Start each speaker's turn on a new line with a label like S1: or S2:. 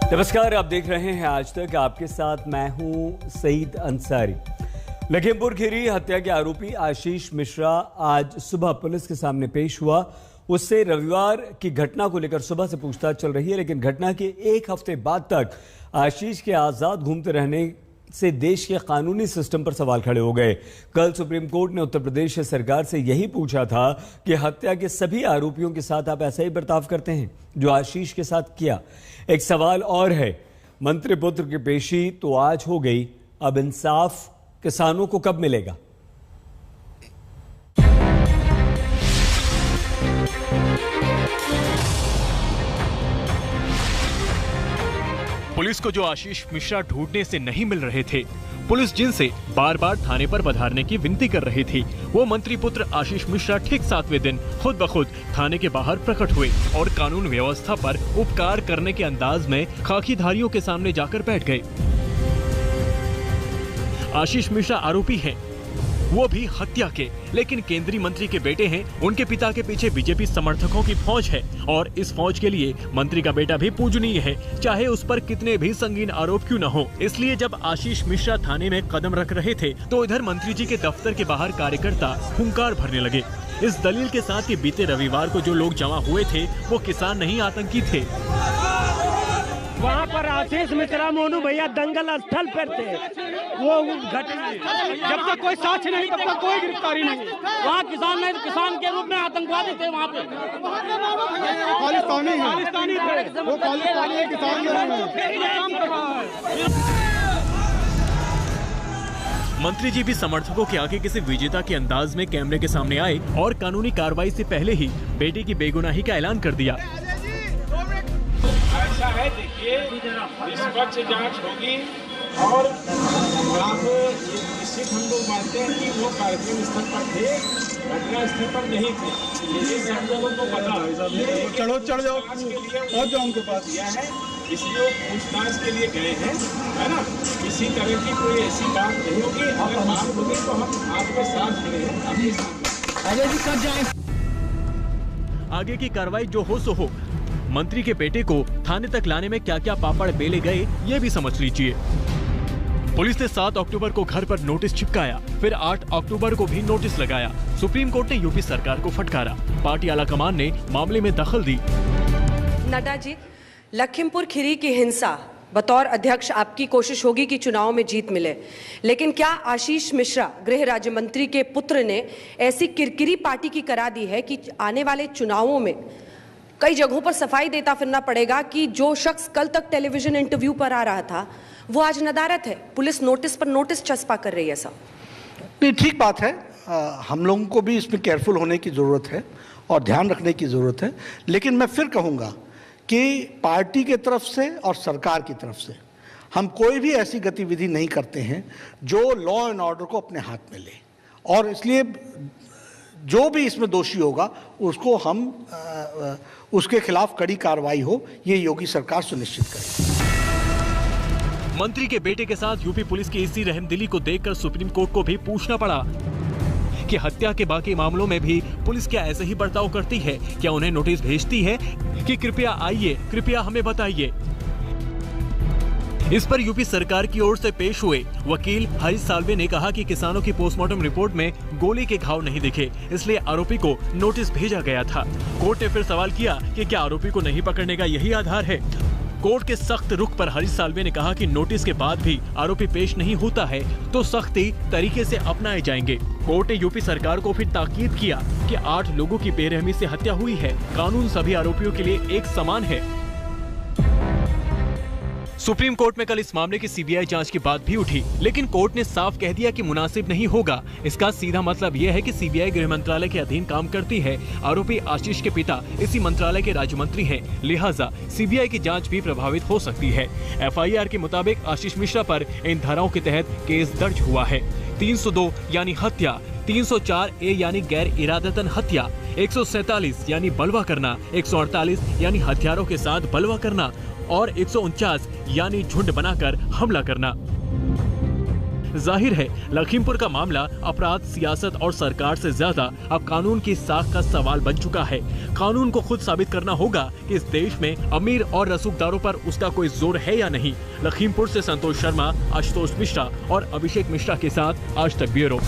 S1: नमस्कार, आप देख रहे हैं आज तक। आपके साथ मैं हूं सईद अंसारी। लखीमपुर खीरी हत्या के आरोपी आशीष मिश्रा आज सुबह पुलिस के सामने पेश हुआ। उससे रविवार की घटना को लेकर सुबह से पूछताछ चल रही है, लेकिन घटना के एक हफ्ते बाद तक आशीष के आजाद घूमते रहने से देश के कानूनी सिस्टम पर सवाल खड़े हो गए। कल सुप्रीम कोर्ट ने उत्तर प्रदेश सरकार से यही पूछा था कि हत्या के सभी आरोपियों के साथ आप ऐसा ही बर्ताव करते हैं जो आशीष के साथ किया। एक सवाल और है, मंत्री पुत्र की पेशी तो आज हो गई, अब इंसाफ किसानों को कब मिलेगा?
S2: पुलिस को जो आशीष मिश्रा ढूंढने से नहीं मिल रहे थे, पुलिस जिनसे बार बार थाने पर पधारने की विनती कर रही थी, वो मंत्री पुत्र आशीष मिश्रा ठीक 7वें दिन खुद ब खुद थाने के बाहर प्रकट हुए और कानून व्यवस्था पर उपकार करने के अंदाज में खाकीधारियों के सामने जाकर बैठ गए। आशीष मिश्रा आरोपी हैं, वो भी हत्या के, लेकिन केंद्रीय मंत्री के बेटे हैं। उनके पिता के पीछे बीजेपी समर्थकों की फौज है और इस फौज के लिए मंत्री का बेटा भी पूजनीय है, चाहे उस पर कितने भी संगीन आरोप क्यों न हो। इसलिए जब आशीष मिश्रा थाने में कदम रख रहे थे तो इधर मंत्री जी के दफ्तर के बाहर कार्यकर्ता हुंकार भरने लगे, इस दलील के साथ कि बीते रविवार को जो लोग जमा हुए थे वो किसान नहीं आतंकी थे।
S3: वहाँ पर आशीष मिश्रा मोनू भैया दंगल स्थल पर थे। वो घटना
S4: जब तक कोई साक्ष्य नहीं तब तक कोई गिरफ्तारी नहीं।
S3: वहाँ किसान के रूप में आतंकवादी थे। वहाँ पे
S4: खालिस्तानी थे, वो खालिस्तानी किसान के।
S2: मंत्री जी भी समर्थकों के आगे किसी विजेता के अंदाज में कैमरे के सामने आए और कानूनी कार्रवाई से पहले ही बेटे की बेगुनाही का ऐलान कर दिया।
S5: ऐसा है, देखिए, निष्पक्ष जांच होगी और आप निश्चित हम लोग मानते हैं कि वो कार्यक्रम स्थल पर थे, घटना स्थल पर नहीं थे। ये सब लोगों को पता है।
S4: चढ़ जाओ, पहुंच जाओ उनके पास।
S5: यह है, इसलिए वो पूछताछ के लिए गए हैं, है ना। किसी तरह की कोई ऐसी बात नहीं होगी। अगर बात होगी तो हम आपके साथ खड़े हैं, आपके साथ।
S2: आगे की कार्रवाई जो हो सो हो। मंत्री के बेटे को थाने तक लाने में क्या क्या पापड़ बेले गए, ये भी समझ लीजिए। पुलिस ने 7 अक्टूबर को घर पर नोटिस चिपकाया, फिर 8 अक्टूबर को भी नोटिस लगाया। सुप्रीम कोर्ट ने यूपी सरकार को फटकारा, पार्टी आलाकमान ने मामले में दखल दी।
S6: नड्डा जी, लखीमपुर खीरी की हिंसा, बतौर अध्यक्ष आपकी कोशिश होगी कि चुनाव में जीत मिले, लेकिन क्या आशीष मिश्रा गृह राज्य मंत्री के पुत्र ने ऐसी किरकिरी पार्टी की करा दी है कि आने वाले चुनावों में कई जगहों पर सफाई देता फिरना पड़ेगा कि जो शख्स कल तक टेलीविजन इंटरव्यू पर आ रहा था वो आज नदारत है, पुलिस नोटिस पर नोटिस चस्पा कर रही है। सब
S7: नहीं, ठीक बात है। हम लोगों को भी इसमें केयरफुल होने की ज़रूरत है और ध्यान रखने की ज़रूरत है। लेकिन मैं फिर कहूँगा कि पार्टी की तरफ से और सरकार की तरफ से हम कोई भी ऐसी गतिविधि नहीं करते हैं जो लॉ एंड ऑर्डर को अपने हाथ में ले, और इसलिए जो भी इसमें दोषी होगा उसको हम उसके खिलाफ कड़ी कार्रवाई हो, ये योगी सरकार सुनिश्चित करे।
S2: मंत्री के बेटे के साथ यूपी पुलिस की इसी रहमदिली को देखकर सुप्रीम कोर्ट को भी पूछना पड़ा कि हत्या के बाकी मामलों में भी पुलिस क्या ऐसे ही बर्ताव करती है? क्या उन्हें नोटिस भेजती है कि कृपया आइए, कृपया हमें बताइए? इस पर यूपी सरकार की ओर से पेश हुए वकील हरीश साल्वे ने कहा कि किसानों की पोस्टमार्टम रिपोर्ट में गोली के घाव नहीं दिखे, इसलिए आरोपी को नोटिस भेजा गया था। कोर्ट ने फिर सवाल किया कि क्या आरोपी को नहीं पकड़ने का यही आधार है? कोर्ट के सख्त रुख पर हरीश साल्वे ने कहा कि नोटिस के बाद भी आरोपी पेश नहीं होता है तो सख्ती तरीके से अपनाए जाएंगे। कोर्ट ने यूपी सरकार को फिर ताकीद किया कि 8 लोगों की बेरहमी से हत्या हुई है, कानून सभी आरोपियों के लिए एक समान है। सुप्रीम कोर्ट में कल इस मामले की सीबीआई जांच की बात भी उठी, लेकिन कोर्ट ने साफ कह दिया कि मुनासिब नहीं होगा। इसका सीधा मतलब यह है कि सीबीआई गृह मंत्रालय के अधीन काम करती है। आरोपी आशीष के पिता इसी मंत्रालय के राज्य मंत्री हैं, लिहाजा सीबीआई की जांच भी प्रभावित हो सकती है। एफआईआर के मुताबिक आशीष मिश्रा पर इन धाराओं के तहत केस दर्ज हुआ है। 302 यानी हत्या, 304A यानी गैर इरादतन हत्या, 147 यानी बलवा करना, 148 यानी हथियारों के साथ बलवा करना और 149 यानी झुंड बनाकर हमला करना। जाहिर है लखीमपुर का मामला अपराध, सियासत और सरकार से ज्यादा अब कानून की साख का सवाल बन चुका है। कानून को खुद साबित करना होगा कि इस देश में अमीर और रसूखदारों पर उसका कोई जोर है या नहीं। लखीमपुर से संतोष शर्मा, आशुतोष मिश्रा और अभिषेक मिश्रा के साथ आज तक ब्यूरो।